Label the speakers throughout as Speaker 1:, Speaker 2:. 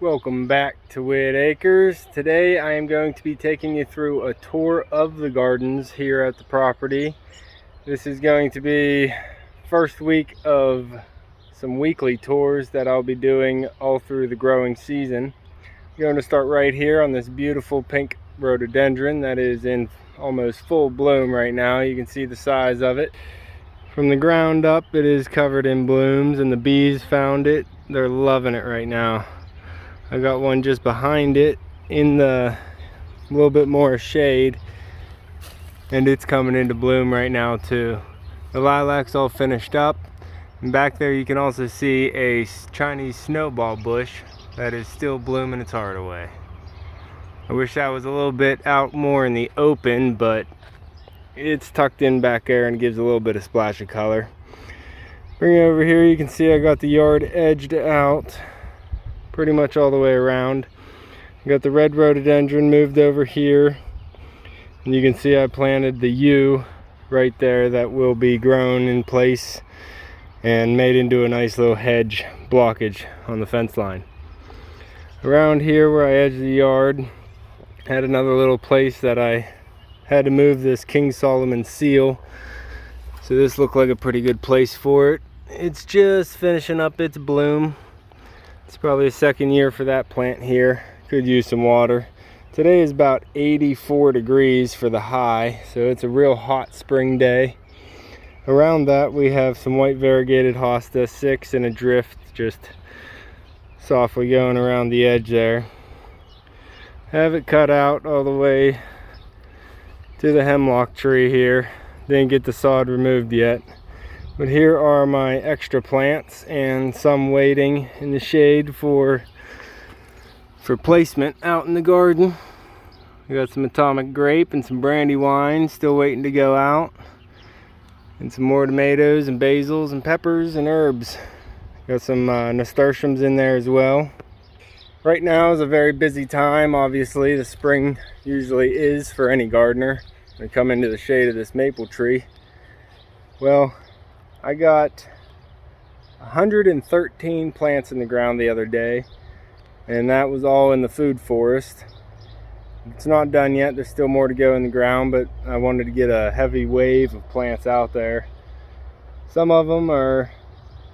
Speaker 1: Welcome back to Whitt Acres. Today I am going to be taking you through a tour of the gardens here at the property. This is going to be first week of some weekly tours that I'll be doing all through the growing season. I'm going to start right here on this beautiful pink rhododendron that is in almost full bloom right now. You can see the size of it. From the ground up, it is covered in blooms and the bees found it. They're loving it right now. I got one just behind it in the little bit more shade, and it's coming into bloom right now too. The lilac's all finished up, and back there you can also see a Chinese snowball bush that is still blooming its heart away. I wish I was a little bit out more in the open, but it's tucked in back there and gives a little bit of splash of color. Bring it over here, you can see I got the yard edged out pretty much all the way around. I got the red rhododendron moved over here, and you can see I planted the yew right there that will be grown in place and made into a nice little hedge blockage on the fence line. Around here where I edged the yard, I had another little place that I had to move this King Solomon seal, so this looked like a pretty good place for it. It's just finishing up its bloom. It's probably a second year for that plant here. Could use some water. Today is about 84 degrees for the high, so it's a real hot spring day. Around that we have some white variegated hosta, 6 in a drift, just softly going around the edge there. Have it cut out all the way to the hemlock tree here. Didn't get the sod removed yet. But here are my extra plants, and some waiting in the shade for placement out in the garden. We got some atomic grape and some brandywine still waiting to go out, and some more tomatoes and basils and peppers and herbs. Got some nasturtiums in there as well. Right now is a very busy time. Obviously the spring usually is for any gardener. I come into the shade of this maple tree. Well, I got 113 plants in the ground the other day, and that was all in the food forest. It's not done yet. There's still more to go in the ground, but I wanted to get a heavy wave of plants out there. Some of them are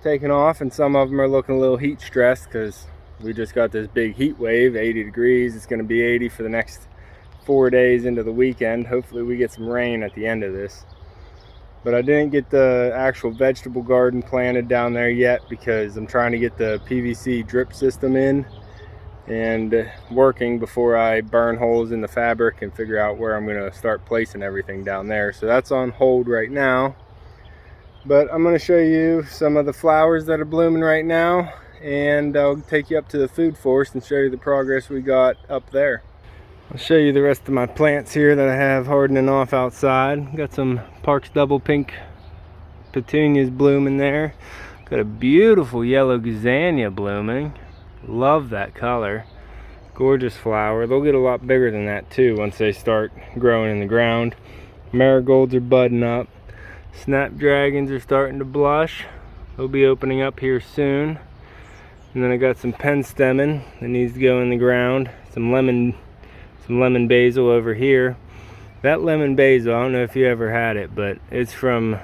Speaker 1: taking off, and some of them are looking a little heat stressed because we just got this big heat wave, 80 degrees. It's going to be 80 for the next 4 days into the weekend. Hopefully we get some rain at the end of this. But I didn't get the actual vegetable garden planted down there yet because I'm trying to get the PVC drip system in and working before I burn holes in the fabric and figure out where I'm going to start placing everything down there. So that's on hold right now. But I'm going to show you some of the flowers that are blooming right now, and I'll take you up to the food forest and show you the progress we got up there. I'll show you the rest of my plants here that I have hardening off outside. Got some Parks Double Pink petunias blooming there. Got a beautiful yellow gazania blooming. Love that color. Gorgeous flower. They'll get a lot bigger than that too once they start growing in the ground. Marigolds are budding up. Snapdragons are starting to blush. They'll be opening up here soon. And then I got some penstemon that needs to go in the ground. Some lemon basil over here. That lemon basil, I don't know if you ever had it, but it's from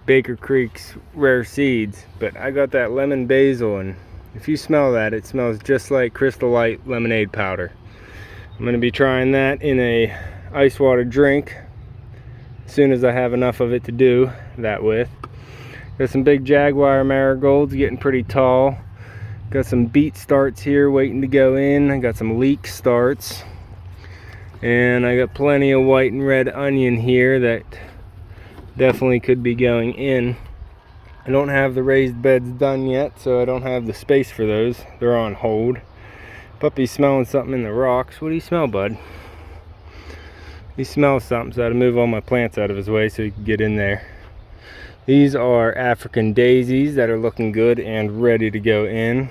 Speaker 1: Baker Creek's Rare Seeds. But I got that lemon basil, and if you smell that, it smells just like Crystal Light lemonade powder. I'm going to be trying that in a ice water drink as soon as I have enough of it to do that with. Got some big jaguar marigolds getting pretty tall. Got some beet starts here waiting to go in. I got some leek starts. And I got plenty of white and red onion here that definitely could be going in. I don't have the raised beds done yet, so I don't have the space for those. They're on hold. Puppy's smelling something in the rocks. What do you smell, bud? He smells something, so I had to move all my plants out of his way so he can get in there. These are African daisies that are looking good and ready to go in.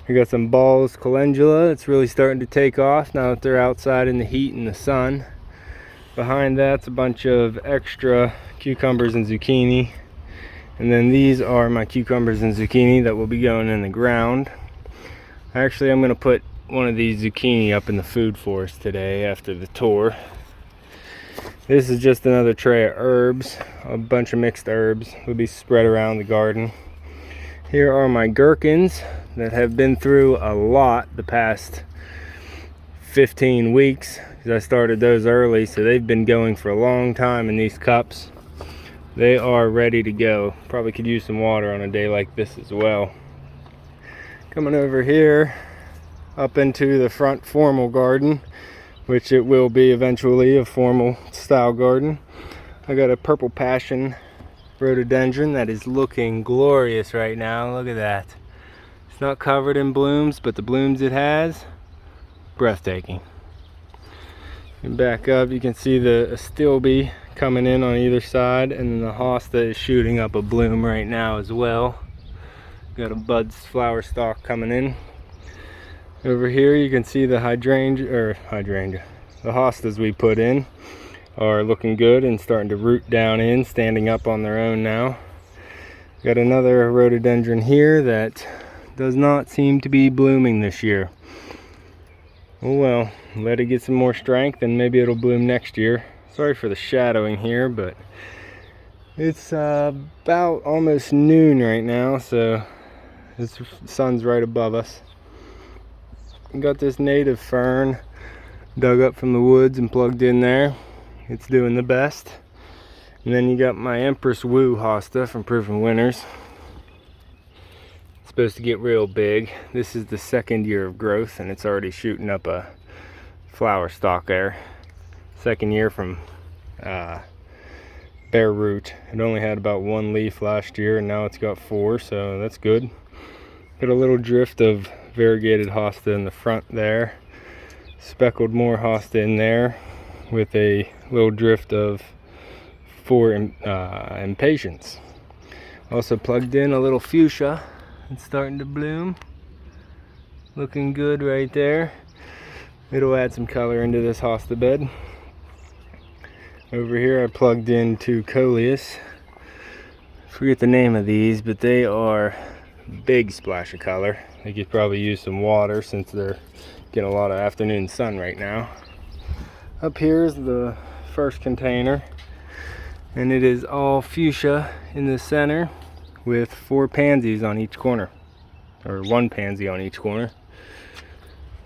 Speaker 1: We got some balls calendula. It's really starting to take off now that they're outside in the heat and the sun. Behind that's a bunch of extra cucumbers and zucchini. And then these are my cucumbers and zucchini that will be going in the ground. Actually, I'm gonna put one of these zucchini up in the food forest today after the tour. This is just another tray of herbs, a bunch of mixed herbs will be spread around the garden. Here are my gherkins that have been through a lot the past 15 weeks, because I started those early, so they've been going for a long time in these cups. They are ready to go. Probably could use some water on a day like this as well. Coming over here up into the front formal garden, which it will be eventually a formal style garden. I got a purple passion rhododendron that is looking glorious right now. Look at that. It's not covered in blooms, but the blooms it has, breathtaking. And back up, you can see the astilbe coming in on either side, and then the hosta is shooting up a bloom right now as well. Got a bud flower stalk coming in. Over here you can see the hydrangea, the hostas we put in are looking good and starting to root down in, standing up on their own now. Got another rhododendron here that does not seem to be blooming this year. Oh well, let it get some more strength and maybe it'll bloom next year. Sorry for the shadowing here, but it's about almost noon right now, so the sun's right above us. Got this native fern dug up from the woods and plugged in there. It's doing the best. And then you got my Empress Woo hosta from Proven Winners. It's supposed to get real big. This is the second year of growth and it's already shooting up a flower stalk there. Second year from bare root. It only had about one leaf last year and now it's got 4, so that's good. Got a little drift of variegated hosta in the front there. Speckled more hosta in there with a little drift of 4 impatiens. Also plugged in a little fuchsia. It's starting to bloom. Looking good right there. It'll add some color into this hosta bed. Over here I plugged in 2 coleus. Forget the name of these, but they are big splash of color. They could probably use some water since they're getting a lot of afternoon sun right now. Up here is the first container, and it is all fuchsia in the center with 4 pansies on each corner, or 1 pansy on each corner.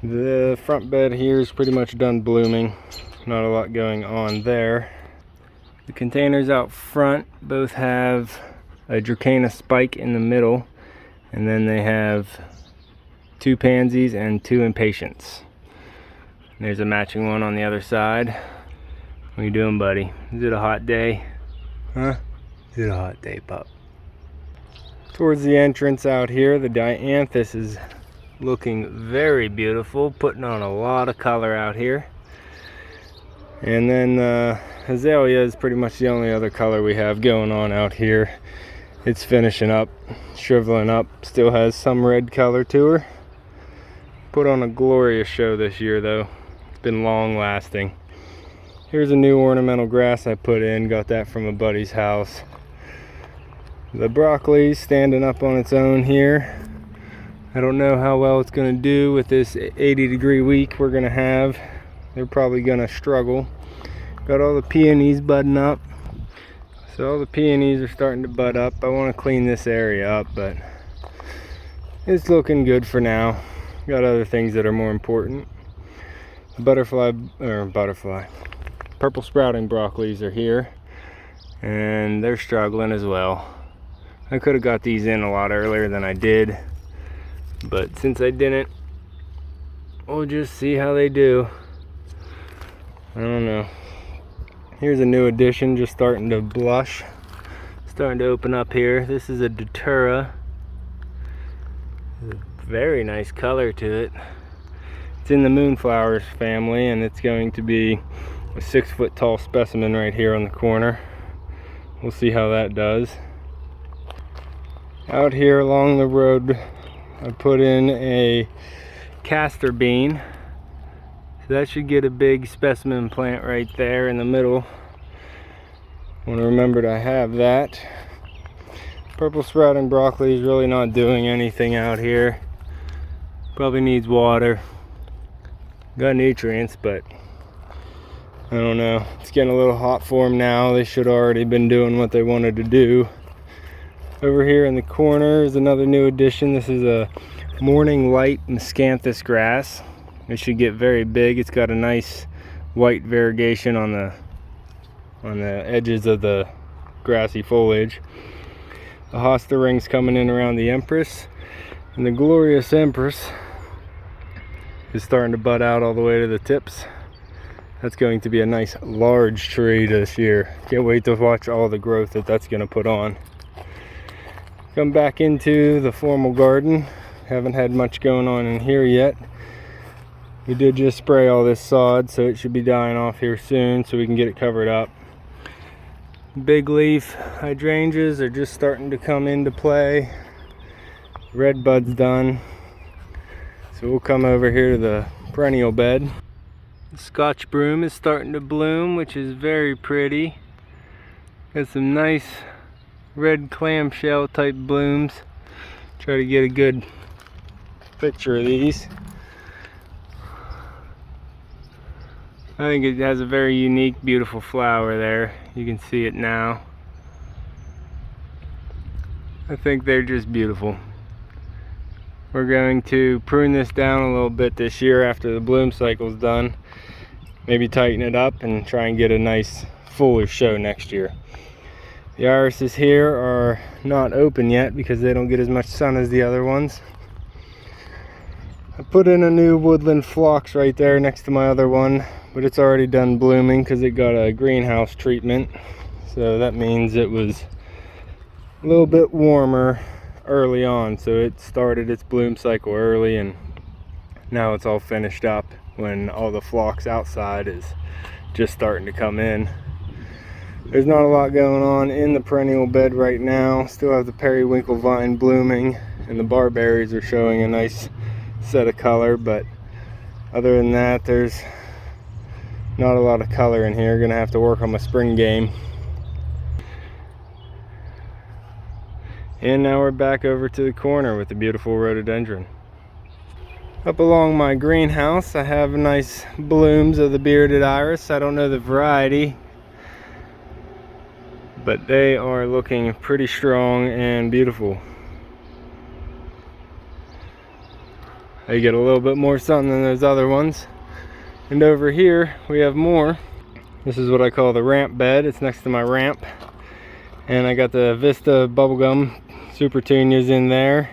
Speaker 1: The front bed here is pretty much done blooming. Not a lot going on there. The containers out front both have a Dracaena spike in the middle, and then they have 2 pansies and 2 impatiens. There's a matching one on the other side. What are you doing, buddy? Is it a hot day? Huh? Is it a hot day, pup? Towards the entrance out here, the dianthus is looking very beautiful, putting on a lot of color out here. And then azalea is pretty much the only other color we have going on out here. It's finishing up, shriveling up, still has some red color to her. Put on a glorious show this year though. It's been long lasting. Here's a new ornamental grass I put in, got that from a buddy's house. The broccoli's standing up on its own here. I don't know how well it's gonna do with this 80-degree week we're gonna have. They're probably gonna struggle. Got all the peonies budding up. So all the peonies are starting to bud up. I want to clean this area up, but it's looking good for now. Got other things that are more important. Purple sprouting broccolis are here, and they're struggling as well. I could have got these in a lot earlier than I did, but since I didn't, we'll just see how they do. I don't know. Here's a new addition just starting to blush, starting to open up here. This is a datura. Very nice color to it. It's in the moonflowers family, and it's going to be a 6-foot tall specimen right here on the corner. We'll see how that does. Out here along the road, I put in a castor bean. So that should get a big specimen plant right there in the middle. I want to remember to have that. Purple sprouting broccoli is really not doing anything out here. Probably needs water. Got nutrients, but I don't know. It's getting a little hot for them now. They should already been doing what they wanted to do. Over here in the corner is another new addition. This is a morning light miscanthus grass. It should get very big. It's got a nice white variegation on the edges of the grassy foliage. The hosta ring's coming in around the Empress, and the glorious Empress is starting to bud out all the way to the tips. That's going to be a nice large tree this year. Can't wait to watch all the growth that that's going to put on. Come back into the formal garden. Haven't had much going on in here yet. We did just spray all this sod, so it should be dying off here soon so we can get it covered up. Big leaf hydrangeas are just starting to come into play. Red bud's done. So we'll come over here to the perennial bed. The Scotch broom is starting to bloom, which is very pretty. Got some nice red clamshell type blooms. Try to get a good picture of these. I think it has a very unique, beautiful flower there. You can see it now. I think they're just beautiful. We're going to prune this down a little bit this year after the bloom cycle's done. Maybe tighten it up and try and get a nice fuller show next year. The irises here are not open yet because they don't get as much sun as the other ones. I put in a new woodland phlox right there next to my other one, but it's already done blooming because it got a greenhouse treatment. So that means it was a little bit warmer early on, so it started its bloom cycle early, and now it's all finished up when all the phlox outside is just starting to come in. There's not a lot going on in the perennial bed right now. Still have the periwinkle vine blooming, and the barberries are showing a nice set of color, but other than that, there's not a lot of color in here. Gonna have to work on my spring game. And now we're back over to the corner with the beautiful rhododendron. Up along my greenhouse, I have nice blooms of the bearded iris. I don't know the variety, but they are looking pretty strong and beautiful. They get a little bit more sun than those other ones. And over here we have more. This is what I call the ramp bed. It's next to my ramp. And I got the Vista bubblegum supertunias in there.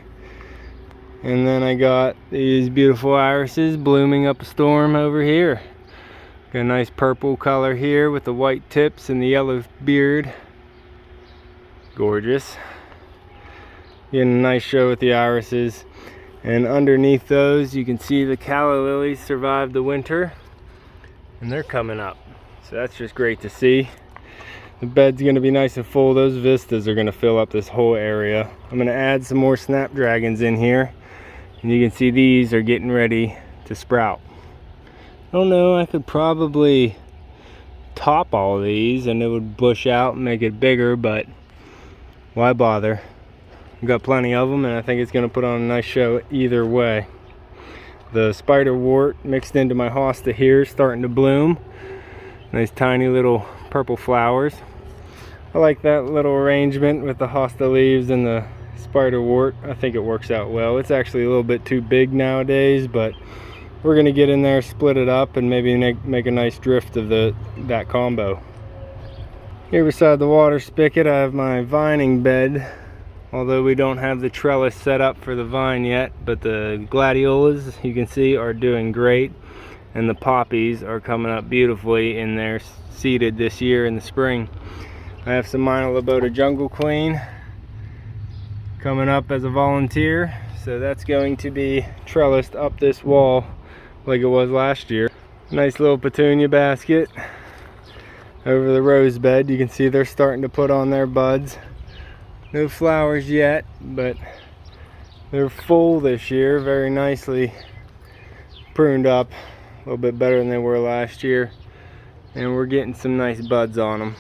Speaker 1: And then I got these beautiful irises blooming up a storm over here. Got a nice purple color here with the white tips and the yellow beard. Gorgeous. Getting a nice show with the irises. And underneath those you can see the calla lilies survived the winter, and they're coming up. So that's just great to see. The bed's going to be nice and full. Those vistas are going to fill up this whole area. I'm going to add some more snapdragons in here, and you can see these are getting ready to sprout. I don't know, I could probably top all these and it would bush out and make it bigger, but why bother? We've got plenty of them, and I think it's going to put on a nice show either way. The spiderwort mixed into my hosta here is starting to bloom. Nice tiny little purple flowers. I like that little arrangement with the hosta leaves and the spiderwort. I think it works out well. It's actually a little bit too big nowadays, but we're going to get in there, split it up, and maybe make a nice drift of that combo. Here beside the water spigot I have my vining bed. Although we don't have the trellis set up for the vine yet, but the gladiolas, you can see, are doing great, and the poppies are coming up beautifully, and they're seeded this year in the spring. I have some Minolobota Jungle Queen coming up as a volunteer, so that's going to be trellised up this wall like it was last year. Nice little petunia basket over the rose bed. You can see they're starting to put on their buds. No flowers yet, but they're full this year, very nicely pruned up, a little bit better than they were last year, and we're getting some nice buds on them.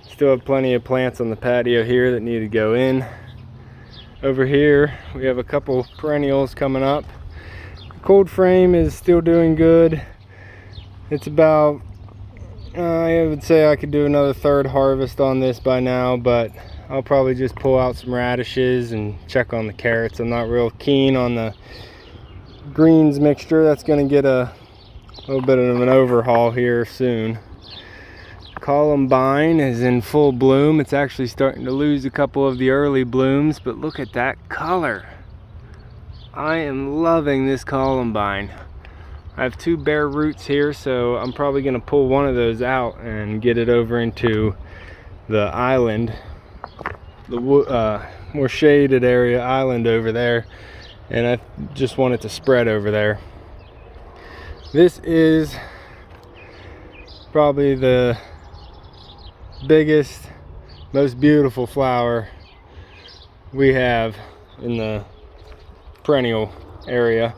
Speaker 1: Still have plenty of plants on the patio here that need to go in. Over here we have a couple perennials coming up. Cold frame is still doing good. It's about, I would say I could do another third harvest on this by now, but I'll probably just pull out some radishes and check on the carrots. I'm not real keen on the greens mixture. That's going to get a little bit of an overhaul here soon. Columbine is in full bloom. It's actually starting to lose a couple of the early blooms, but look at that color. I am loving this columbine. I have two bare roots here, so I'm probably going to pull one of those out and get it over into the island, the more shaded area island over there, and I just want it to spread over there. This is probably the biggest, most beautiful flower we have in the perennial area.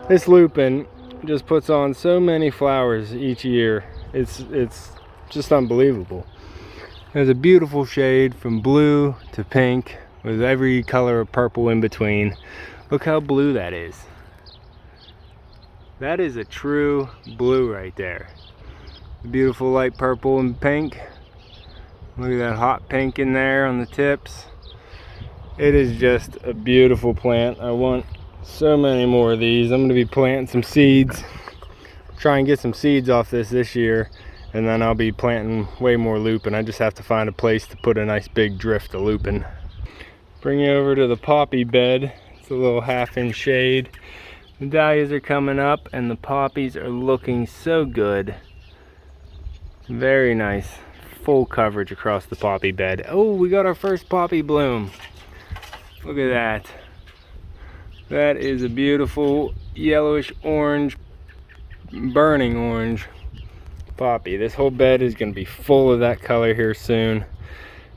Speaker 1: This lupin just puts on so many flowers each year. It's just unbelievable. There's a beautiful shade from blue to pink with every color of purple in between. Look how blue that is. That is a true blue right there. The beautiful light purple and pink. Look at that hot pink in there on the tips. It is just a beautiful plant. I want so many more of these. I'm going to be planting some seeds. Try and get some seeds off this year, and then I'll be planting way more lupin. I just have to find a place to put a nice big drift of lupin. Bring you over to the poppy bed. It's a little half-inch shade. The dahlias are coming up and the poppies are looking so good. Very nice. Full coverage across the poppy bed. Oh, we got our first poppy bloom. Look at that. That is a beautiful yellowish orange, burning orange poppy. This whole bed is going to be full of that color here soon,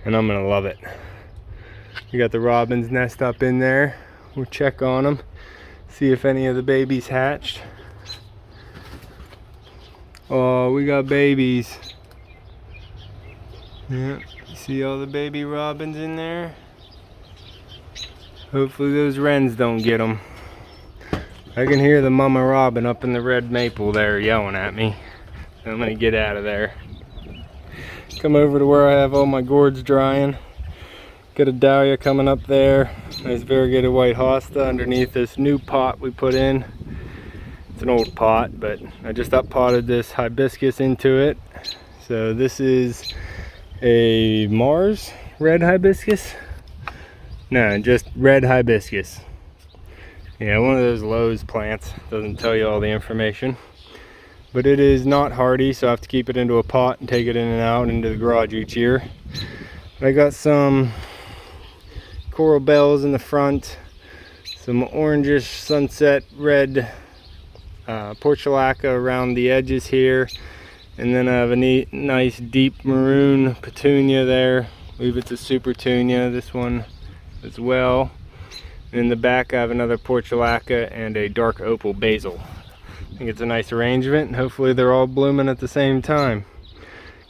Speaker 1: and I'm going to love it. We got the robin's nest up in there. We'll check on them, see if any of the babies hatched. Oh, we got babies. Yeah, see all the baby robins in there? Hopefully those wrens don't get them. I can hear the mama robin up in the red maple there yelling at me. I'm gonna get out of there. Come over to where I have all my gourds drying. Got a dahlia coming up there. Nice variegated white hosta underneath this new pot we put in. It's an old pot, but I just up potted this hibiscus into it. So this is a Mars red hibiscus. No, just red hibiscus. Yeah, one of those Lowe's plants. Doesn't tell you all the information. But it is not hardy, so I have to keep it into a pot and take it in and out into the garage each year. But I got some coral bells in the front, some orangish sunset red portulaca around the edges here, and then I have a neat, nice deep maroon petunia there. I believe it's a supertunia, this one as well. In the back I have another portulaca and a dark opal basil. I think it's a nice arrangement, and hopefully they're all blooming at the same time.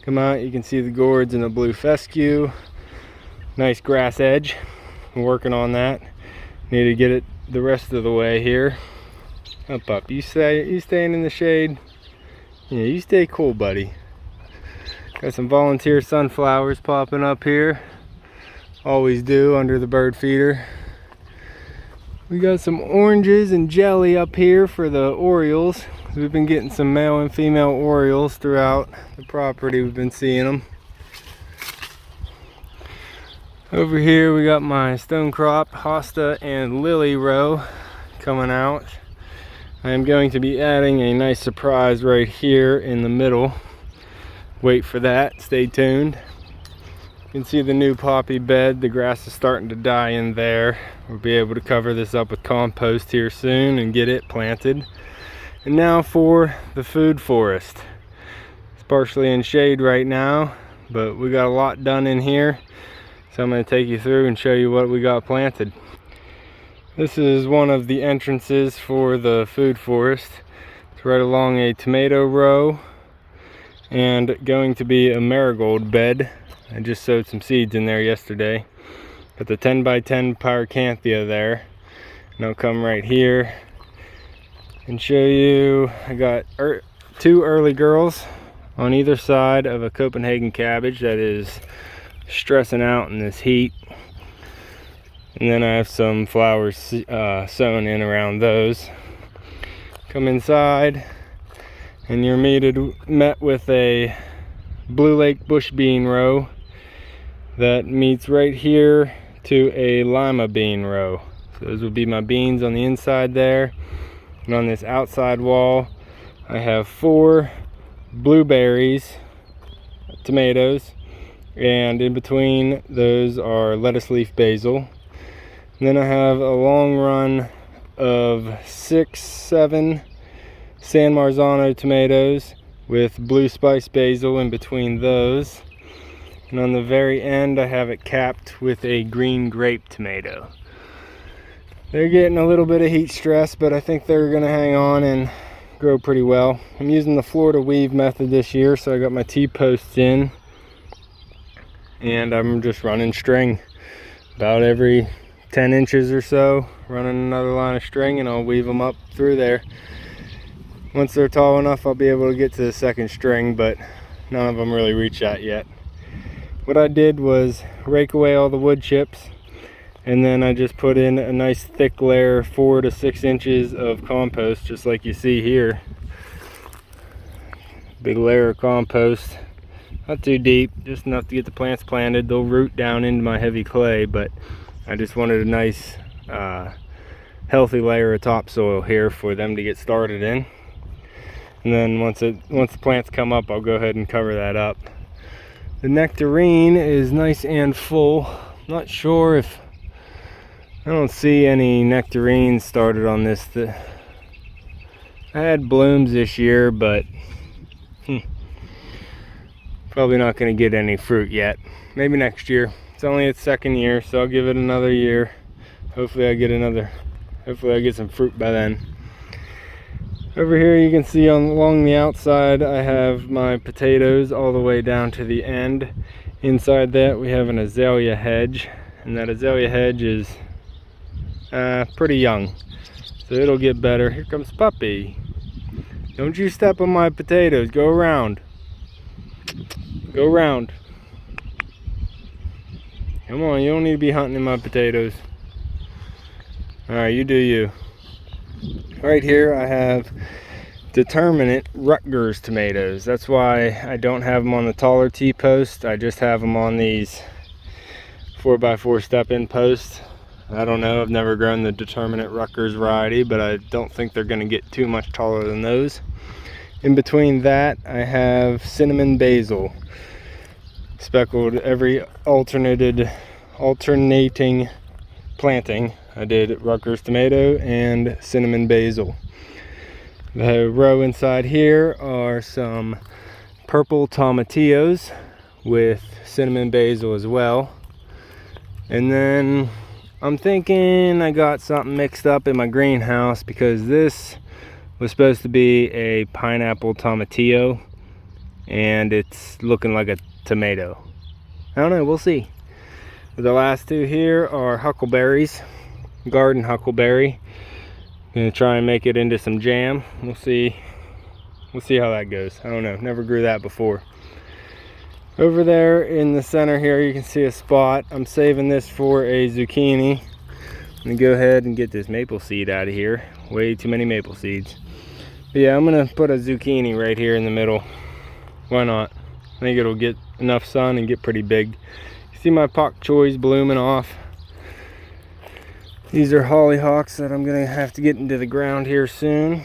Speaker 1: Come out, you can see the gourds and the blue fescue. Nice grass edge. I'm working on that. Need to get it the rest of the way here. Up. You staying in the shade? Yeah, you stay cool, buddy. Got some volunteer sunflowers popping up here. Always do under the bird feeder. We got some oranges and jelly up here for the orioles. We've been getting some male and female orioles throughout the property. We've been seeing them. Over here we got my stonecrop, hosta, and lily row coming out. I am going to be adding a nice surprise right here in the middle. Wait for that, stay tuned. You can see the new poppy bed. The grass is starting to die in there. We'll be able to cover this up with compost here soon and get it planted. And now for the food forest. It's partially in shade right now, but we got a lot done in here. So I'm going to take you through and show you what we got planted. This is one of the entrances for the food forest. It's right along a tomato row and going to be a marigold bed. I just sowed some seeds in there yesterday. Got the 10 by 10 pyracanthia there. And I'll come right here. and show you I got two early girls on either side of a Copenhagen cabbage that is stressing out in this heat. And then I have some flowers sown in around those. Come inside and you're met with a Blue Lake bush bean row that meets right here to a lima bean row. So those would be my beans on the inside there. And on this outside wall, I have 4 blueberries, tomatoes, and in between those are lettuce leaf basil. And then I have a long run of 6, 7 San Marzano tomatoes with blue spice basil in between those. And on the very end, I have it capped with a green grape tomato. They're getting a little bit of heat stress, but I think they're gonna hang on and grow pretty well. I'm using the Florida weave method this year, so I got my T-posts in, and I'm just running string about every 10 inches or so, running another line of string, and I'll weave them up through there. Once they're tall enough, I'll be able to get to the second string, but none of them really reach that yet. What I did was rake away all the wood chips, and then I just put in a nice thick layer, 4 to 6 inches of compost, just like you see here. Big layer of compost, not too deep, just enough to get the plants planted. They'll root down into my heavy clay, but I just wanted a nice healthy layer of topsoil here for them to get started in. And then once the plants come up, I'll go ahead and cover that up. The nectarine is nice and full. Not sure if I don't see any nectarines started on this. I had blooms this year, but probably not going to get any fruit yet. Maybe next year. It's only its second year, so I'll give it another year. Hopefully I get some fruit by then. Over here you can see along the outside I have my potatoes all the way down to the end. Inside that we have an azalea hedge, and that azalea hedge is pretty young, so it'll get better. Here comes Puppy. Don't you step on my potatoes. Go around. Go around. Come on, you don't need to be hunting in my potatoes. Alright, you do you. Right here I have determinate Rutgers tomatoes. That's why I don't have them on the taller T-post. I just have them on these 4x4 step-in posts. I don't know, I've never grown the determinate Rutgers variety, but I don't think they're going to get too much taller than those. In between that, I have cinnamon basil. Speckled every alternating planting. I did Rutgers tomato and cinnamon basil. The row inside here are some purple tomatillos with cinnamon basil as well. And then I'm thinking I got something mixed up in my greenhouse, because this was supposed to be a pineapple tomatillo and it's looking like a tomato. I don't know, we'll see. The last two here are huckleberries, garden huckleberry. Gonna try and make it into some jam. We'll see how that goes. I don't know, never grew that before. Over there in the center here you can see a spot. I'm saving this for a zucchini. I'm gonna go ahead and get this maple seed out of here. Way too many maple seeds. But yeah, I'm gonna put a zucchini right here in the middle. Why not? I think it'll get enough sun and get pretty big. You see my pak choys blooming off. These are hollyhocks that I'm gonna have to get into the ground here soon.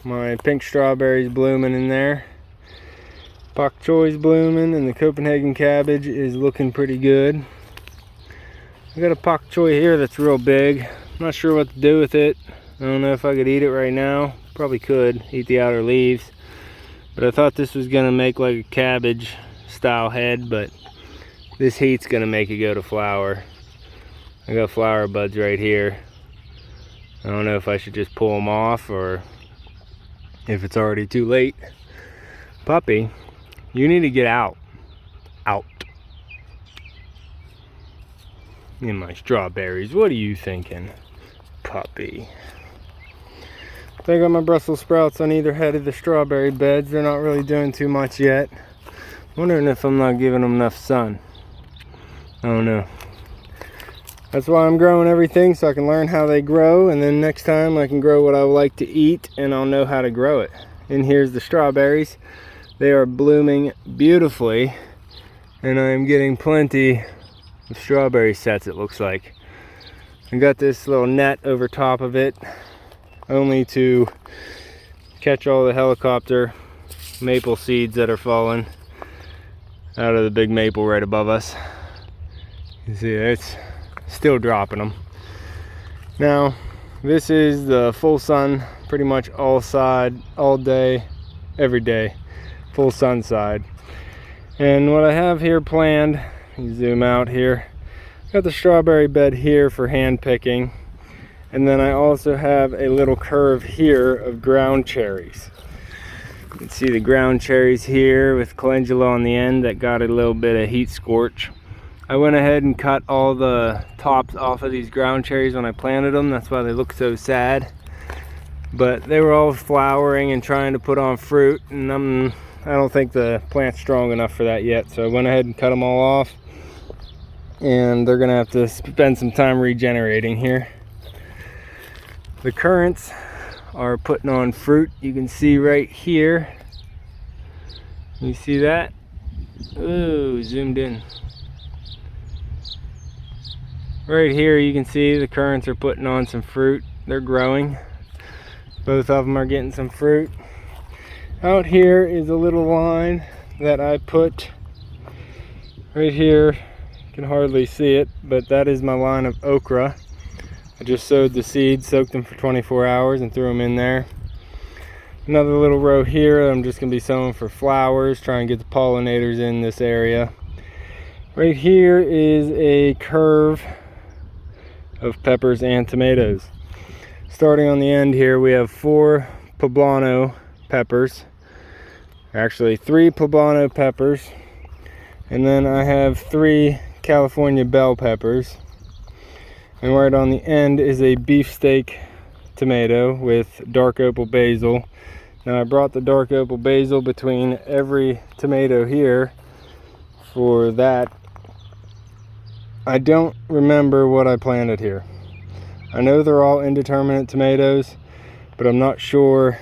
Speaker 1: My pink strawberries blooming in there. Pak choy's blooming, and the Copenhagen cabbage is looking pretty good. I got a pak choy here that's real big. I'm not sure what to do with it. I don't know if I could eat it right now. Probably could eat the outer leaves. But I thought this was gonna make like a cabbage style head, but this heat's gonna make it go to flower. I got flower buds right here. I don't know if I should just pull them off or if it's already too late. Puppy, you need to get out. Out. In my strawberries. What are you thinking, Puppy? So I got my Brussels sprouts on either head of the strawberry beds. They're not really doing too much yet. Wondering if I'm not giving them enough sun. I don't know. That's why I'm growing everything, so I can learn how they grow, and then next time I can grow what I would like to eat and I'll know how to grow it. And here's the strawberries. They are blooming beautifully, and I'm getting plenty of strawberry sets, it looks like. I got this little net over top of it, only to catch all the helicopter maple seeds that are falling out of the big maple right above us. You see, it's still dropping them. Now, this is the full sun, pretty much all day, every day, full sun side. And what I have here planned, you zoom out here, got the strawberry bed here for hand picking, and then I also have a little curve here of ground cherries. You can see the ground cherries here with calendula on the end that got a little bit of heat scorch. I went ahead and cut all the tops off of these ground cherries when I planted them. That's why they look so sad. But they were all flowering and trying to put on fruit, and I don't think the plant's strong enough for that yet. So I went ahead and cut them all off, and they're gonna have to spend some time regenerating here. The currants are putting on fruit. You can see right here. You see that? Ooh, zoomed in. Right here you can see the currants are putting on some fruit. They're growing. Both of them are getting some fruit. Out here is a little line that I put right here. You can hardly see it, but that is my line of okra. I just sowed the seeds, soaked them for 24 hours and threw them in there. Another little row here I'm just going to be sowing for flowers, trying to get the pollinators in this area. Right here is a curve of peppers and tomatoes. Starting on the end here, we have 4 poblano peppers. Actually 3 poblano peppers. And then I have 3 California bell peppers. And right on the end is a beefsteak tomato with dark opal basil. Now I brought the dark opal basil between every tomato here for that. I don't remember what I planted here. I know they're all indeterminate tomatoes, but I'm not sure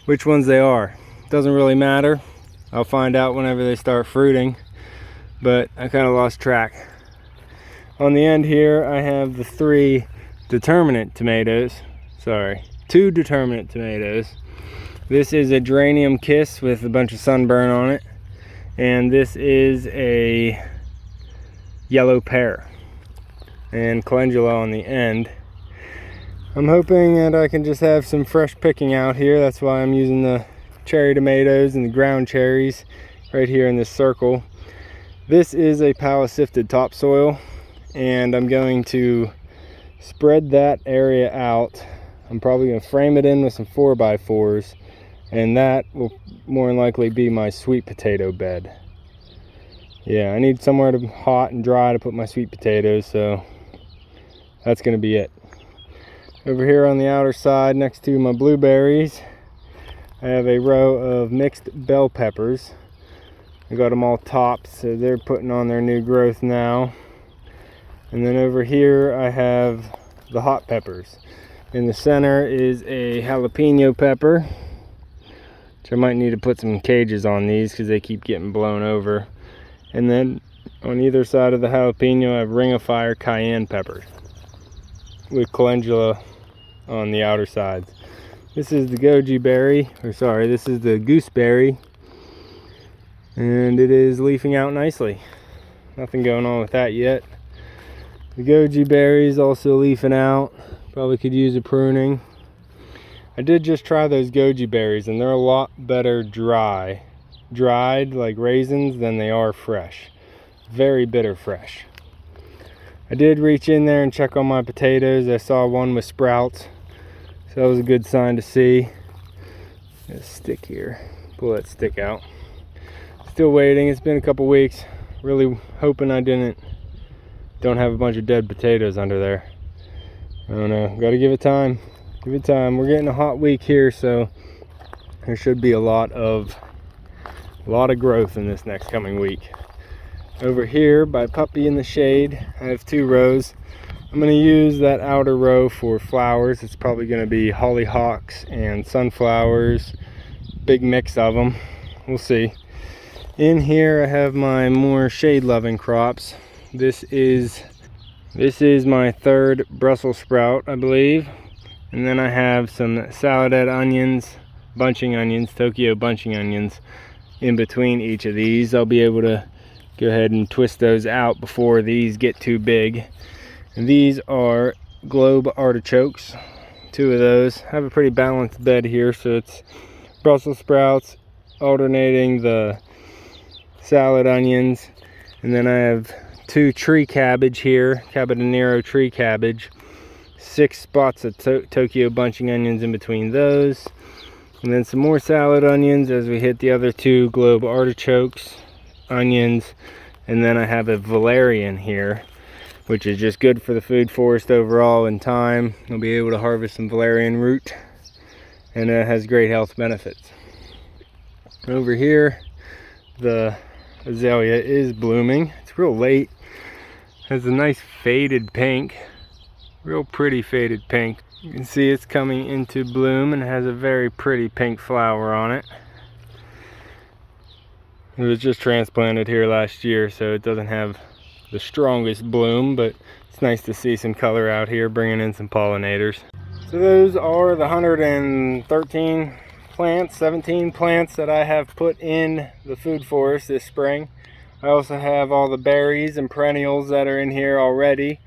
Speaker 1: which ones they are. Doesn't really matter. I'll find out whenever they start fruiting, but I kind of lost track. On the end here, I have the 2 determinate tomatoes. This is a geranium kiss with a bunch of sunburn on it, and this is a yellow pear and calendula on the end. I'm hoping that I can just have some fresh picking out here. That's why I'm using the cherry tomatoes and the ground cherries right here in this circle. This is a Pala sifted topsoil, and I'm going to spread that area out. I'm probably going to frame it in with some 4x4s, and that will more than likely be my sweet potato bed. Yeah, I need somewhere hot and dry to put my sweet potatoes, so that's going to be it. Over here on the outer side next to my blueberries, I have a row of mixed bell peppers. I got them all topped, so they're putting on their new growth now. And then over here I have the hot peppers. In the center is a jalapeno pepper, which I might need to put some cages on these because they keep getting blown over. And then on either side of the jalapeno I have ring of fire cayenne peppers with calendula on the outer sides. This is the goji berry, this is the gooseberry, and it is leafing out nicely. Nothing going on with that yet. The goji berry is also leafing out. Probably could use a pruning. I did just try those goji berries, and they're a lot better dried like raisins than they are fresh. Very bitter fresh. I did reach in there and check on my potatoes. I saw one with sprouts, so that was a good sign to see. This stick here, pull that stick out. Still waiting. It's been a couple weeks. Really hoping I don't have a bunch of dead potatoes under there. I don't know, gotta give it time. Give it time. We're getting a hot week here, so there should be a lot of growth in this next coming week. Over here by Puppy in the shade, I have 2 rows. I'm going to use that outer row for flowers. It's probably going to be hollyhocks and sunflowers, big mix of them. We'll see. In here I have my more shade loving crops. This is my 3rd Brussels sprout, I believe. And then I have some saladette onions, bunching onions, Tokyo bunching onions in between each of these. I'll be able to go ahead and twist those out before these get too big. And these are globe artichokes, 2 of those. I have a pretty balanced bed here, so it's Brussels sprouts alternating the salad onions, and then I have 2 tree cabbage here, Cabanero tree cabbage, 6 spots of Tokyo bunching onions in between those, and then some more salad onions as we hit the other 2 globe artichokes, onions, and then I have a valerian here, which is just good for the food forest overall. In time I'll be able to harvest some valerian root, and it has great health benefits. Over here the azalea is blooming. It's real late, has a nice faded pink, real pretty faded pink. You can see it's coming into bloom and has a very pretty pink flower on it. It was just transplanted here last year, so it doesn't have the strongest bloom, but it's nice to see some color out here, bringing in some pollinators. So those are the 113 plants, 17 plants that I have put in the food forest this spring. I also have all the berries and perennials that are in here already.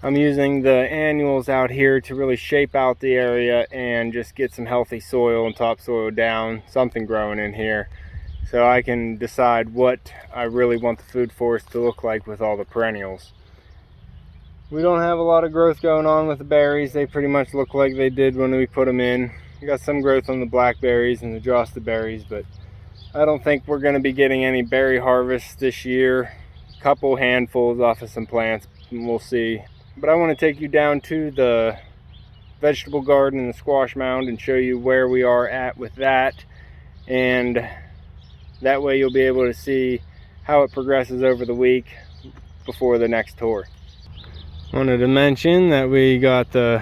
Speaker 1: I'm using the annuals out here to really shape out the area and just get some healthy soil and topsoil down, something growing in here, so I can decide what I really want the food forest to look like with all the perennials. We don't have a lot of growth going on with the berries. They pretty much look like they did when we put them in. We got some growth on the blackberries and the drosta berries, but I don't think we're going to be getting any berry harvest this year. A couple handfuls off of some plants, and we'll see. But I want to take you down to the vegetable garden and the squash mound and show you where we are at with that, and that way you'll be able to see how it progresses over the week before the next tour. Wanted to mention that we got the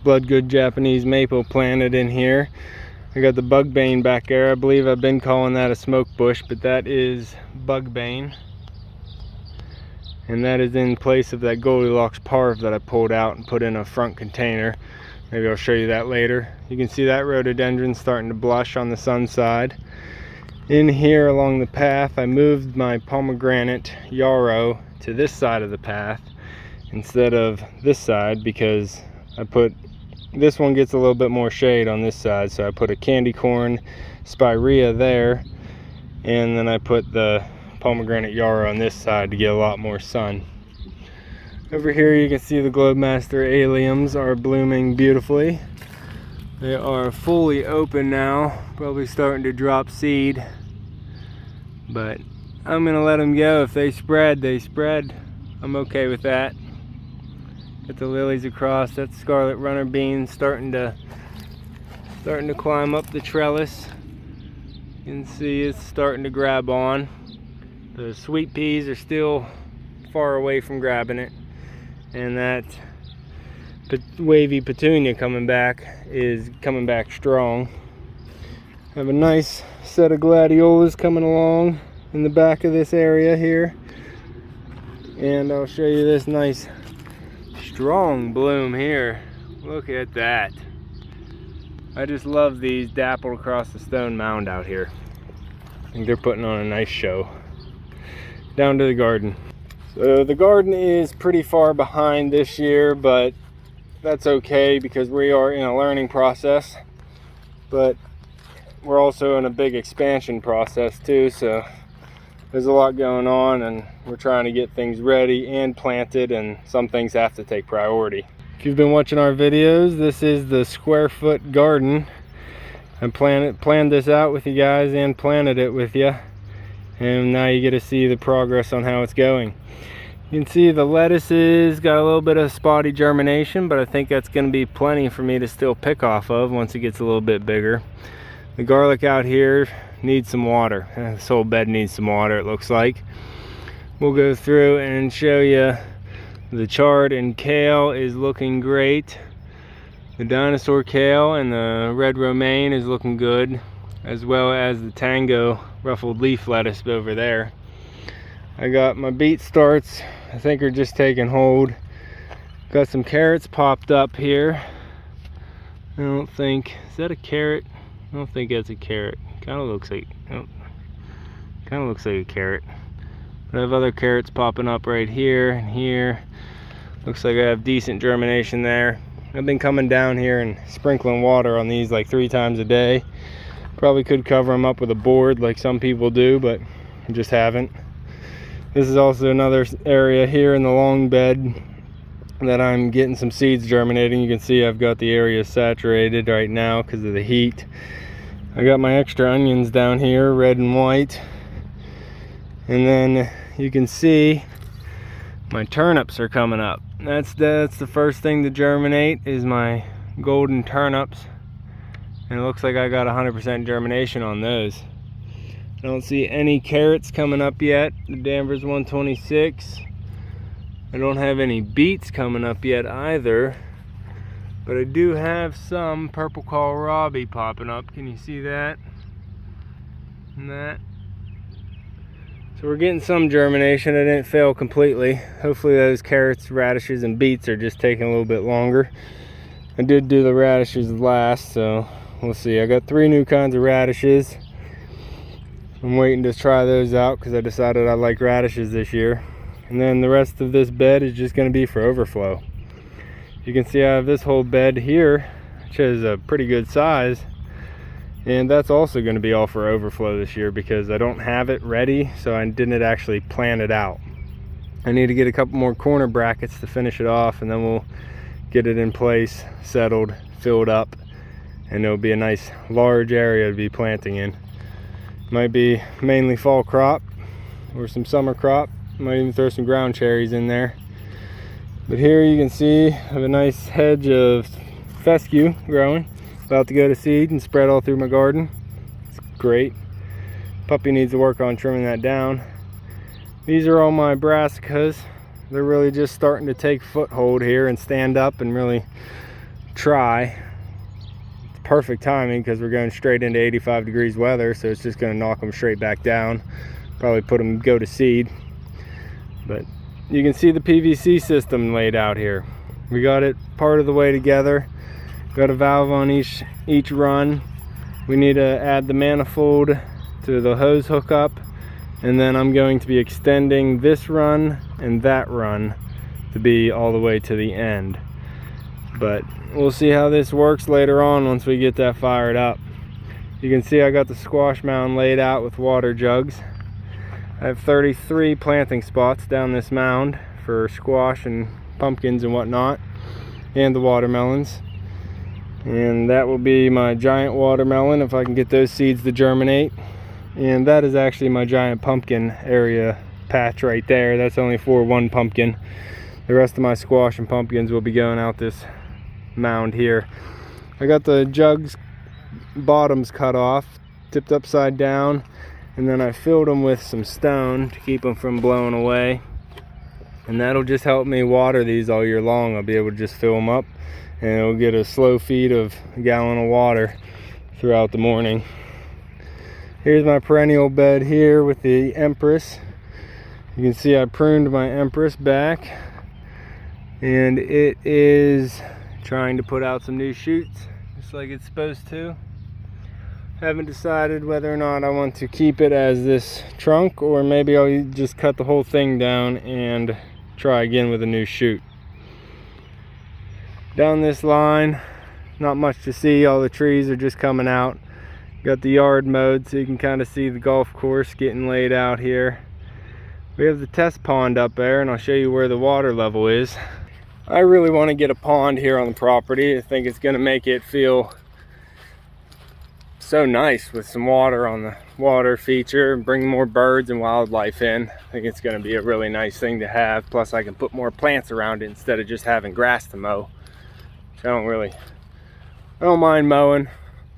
Speaker 1: bloodgood Japanese maple planted in here. I got the bugbane back there. I believe I've been calling that a smoke bush, but that is bugbane. And that is in place of that Goldilocks parv that I pulled out and put in a front container. Maybe I'll show you that later. You can see that rhododendron starting to blush on the sun side. In here along the path, I moved my pomegranate yarrow to this side of the path instead of this side, because I put this one gets a little bit more shade on this side, so I put a candy corn spirea there, and then I put the pomegranate yarrow on this side to get a lot more sun. Over here you can see the Globemaster alliums are blooming beautifully. They are fully open now, probably starting to drop seed, but I'm gonna let them go. If they spread, they spread. I'm okay with that. Got the lilies across. That scarlet runner bean starting to climb up the trellis. You can see it's starting to grab on. The sweet peas are still far away from grabbing it, and that wavy petunia is coming back strong. Have a nice set of gladiolas coming along in the back of this area here, and I'll show you this nice strong bloom here. Look at that. I just love these dappled across the stone mound out here. I think they're putting on a nice show. Down to the garden. So the garden is pretty far behind this year, but that's okay because we are in a learning process, but we're also in a big expansion process too, so there's a lot going on and we're trying to get things ready and planted, and some things have to take priority. If you've been watching our videos, this is the square foot garden. I planned this out with you guys and planted it with you, and now you get to see the progress on how it's going. You can see the lettuces got a little bit of spotty germination, but I think that's going to be plenty for me to still pick off of once it gets a little bit bigger. The garlic out here needs some water. This whole bed needs some water, it looks like. We'll go through and show you the chard and kale is looking great. The dinosaur kale and the red romaine is looking good, as well as the tango ruffled leaf lettuce over there. I got my beet starts, I think are just taking hold. Got some carrots popped up here. I don't think, is that a carrot? I don't think that's a carrot. Kind of looks like, oh, kind of looks like a carrot. But I have other carrots popping up right here and here. Looks like I have decent germination there. I've been coming down here and sprinkling water on these like 3 times a day. Probably could cover them up with a board like some people do, but I just haven't. This is also another area here in the long bed that I'm getting some seeds germinating. You can see I've got the area saturated right now because of the heat. I got my extra onions down here, red and white. And then you can see my turnips are coming up. That's the first thing to germinate is my golden turnips. And it looks like I got 100% germination on those. I don't see any carrots coming up yet. The Danvers 126. I don't have any beets coming up yet either. But I do have some purple kohlrabi popping up. Can you see that? And that. So we're getting some germination. I didn't fail completely. Hopefully those carrots, radishes, and beets are just taking a little bit longer. I did do the radishes last, so we'll see. I got 3 new kinds of radishes. I'm waiting to try those out because I decided I like radishes this year. And then the rest of this bed is just going to be for overflow. You can see I have this whole bed here, which is a pretty good size. And that's also going to be all for overflow this year because I don't have it ready, so I didn't actually plan it out. I need to get a couple more corner brackets to finish it off, and then we'll get it in place, settled, filled up, and it'll be a nice large area to be planting in. Might be mainly fall crop or some summer crop. Might even throw some ground cherries in there. But here you can see I have a nice hedge of fescue growing, about to go to seed and spread all through my garden. It's great. Puppy needs to work on trimming that down. These are all my brassicas. They're really just starting to take foothold here and stand up and really try. Perfect timing because we're going straight into 85 degrees weather, so it's just going to knock them straight back down. Probably put them go to seed. But you can see the PVC system laid out here. We got it part of the way together. Got a valve on each run. We need to add the manifold to the hose hookup, and then I'm going to be extending this run and that run to be all the way to the end. But we'll see how this works later on once we get that fired up. You can see I got the squash mound laid out with water jugs. I have 33 planting spots down this mound for squash and pumpkins and whatnot, and the watermelons. And that will be my giant watermelon if I can get those seeds to germinate. And that is actually my giant pumpkin area patch right there. That's only for 1 pumpkin. The rest of my squash and pumpkins will be going out this mound here. I got the jugs bottoms cut off, tipped upside down, and then I filled them with some stone to keep them from blowing away. And that'll just help me water these all year long. I'll be able to just fill them up, and it'll get a slow feed of a gallon of water throughout the morning. Here's my perennial bed here with the Empress. You can see I pruned my Empress back, and it is trying to put out some new shoots just like it's supposed to. Haven't decided whether or not I want to keep it as this trunk, or maybe I'll just cut the whole thing down and try again with a new shoot. Down this line, not much to see. All the trees are just coming out. Got the yard mowed so you can kind of see the golf course getting laid out here. We have the test pond up there, and I'll show you where the water level is. I really want to get a pond here on the property. I think it's going to make it feel so nice with some water on the water feature and bring more birds and wildlife in. I think it's going to be a really nice thing to have. Plus I can put more plants around it instead of just having grass to mow. Which I don't mind mowing,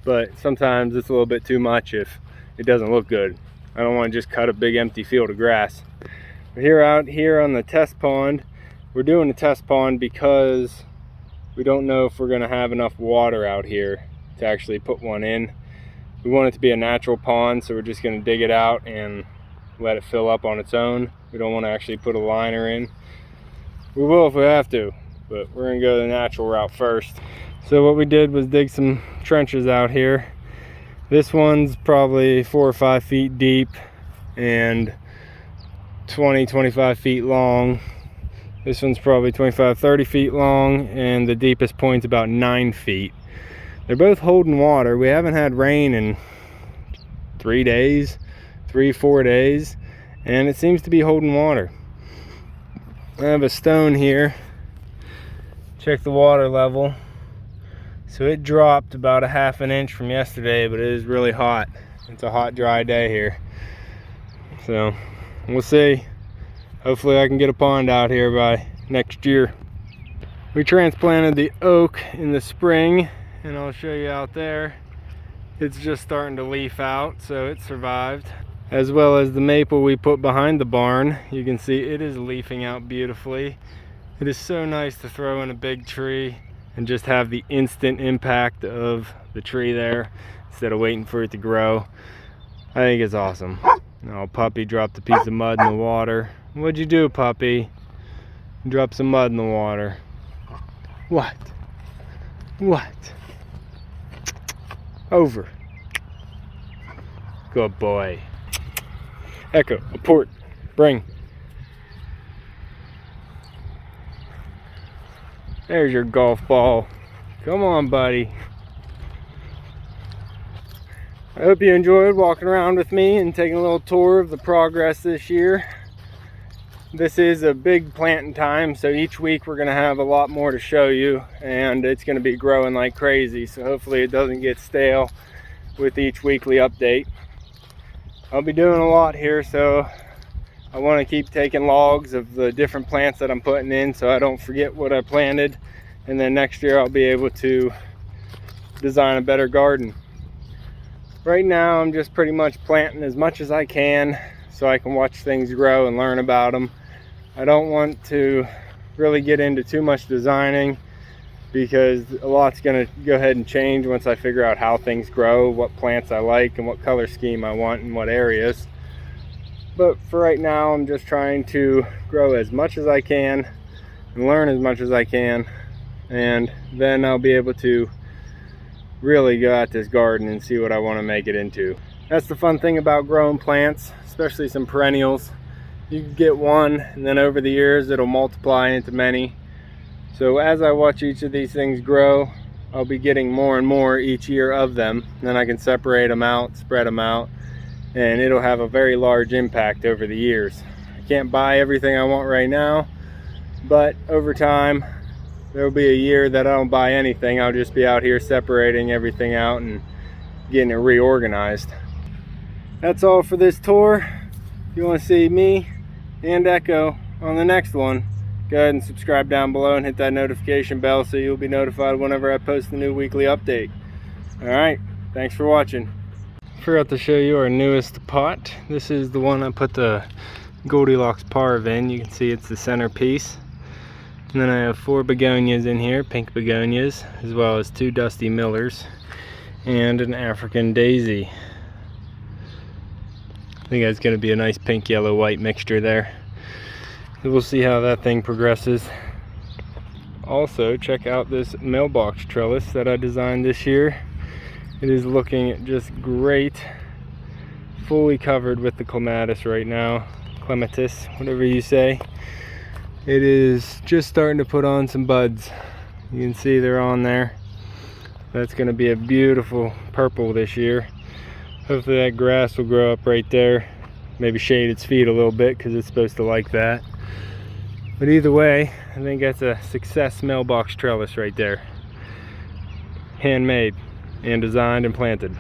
Speaker 1: but sometimes it's a little bit too much if it doesn't look good. I don't want to just cut a big empty field of grass. We're out here on the test pond. We're doing a test pond because we don't know if we're going to have enough water out here to actually put one in. We want it to be a natural pond, so we're just going to dig it out and let it fill up on its own. We don't want to actually put a liner in. We will if we have to, but we're going to go the natural route first. So what we did was dig some trenches out here. This one's probably 4 or 5 feet deep and 20-25 feet long. This one's probably 25-30 feet long, and the deepest point's about 9 feet. They're both holding water. We haven't had rain in 3 days, 3-4 days, and it seems to be holding water. I have a stone here. Check the water level. So it dropped about a ½ an inch from yesterday, but it is really hot. It's a hot, dry day here. So we'll see. Hopefully I can get a pond out here by next year. We transplanted the oak in the spring, and I'll show you out there. It's just starting to leaf out, so it survived. As well as the maple we put behind the barn. You can see it is leafing out beautifully. It is so nice to throw in a big tree and just have the instant impact of the tree there instead of waiting for it to grow. I think it's awesome. Oh, puppy dropped a piece of mud in the water. What'd you do, puppy? Drop some mud in the water. What? What? Over. Good boy. Echo, apport, bring. There's your golf ball. Come on, buddy. I hope you enjoyed walking around with me and taking a little tour of the progress this year. This is a big planting time, so each week we're going to have a lot more to show you, and it's going to be growing like crazy, so hopefully it doesn't get stale with each weekly update. I'll be doing a lot here, so I want to keep taking logs of the different plants that I'm putting in so I don't forget what I planted, and then next year I'll be able to design a better garden. Right now I'm just pretty much planting as much as I can so I can watch things grow and learn about them. I don't want to really get into too much designing because a lot's going to go ahead and change once I figure out how things grow, what plants I like, and what color scheme I want in what areas. But for right now, I'm just trying to grow as much as I can and learn as much as I can, and then I'll be able to really go at this garden and see what I want to make it into. That's the fun thing about growing plants, especially some perennials. You can get one, and then over the years it'll multiply into many. So as I watch each of these things grow, I'll be getting more and more each year of them. Then I can separate them out, spread them out, and it'll have a very large impact over the years. I can't buy everything I want right now, but over time there'll be a year that I don't buy anything. I'll just be out here separating everything out and getting it reorganized. That's all for this tour. If you want to see me and Echo on the next one, go ahead and subscribe down below and hit that notification bell so you'll be notified whenever I post a new weekly update. Alright, thanks for watching. Forgot to show you our newest pot. This is the one I put the Goldilocks Parv in. You can see it's the centerpiece. And then I have 4 begonias in here, pink begonias, as well as 2 dusty millers and an African daisy. I think that's going to be a nice pink, yellow, white mixture there. We'll see how that thing progresses. Also, check out this mailbox trellis that I designed this year. It is looking just great. Fully covered with the clematis right now. Clematis, whatever you say. It is just starting to put on some buds. You can see they're on there. That's going to be a beautiful purple this year. Hopefully that grass will grow up right there. Maybe shade its feet a little bit because it's supposed to like that. But either way, I think that's a success mailbox trellis right there. Handmade and designed and planted.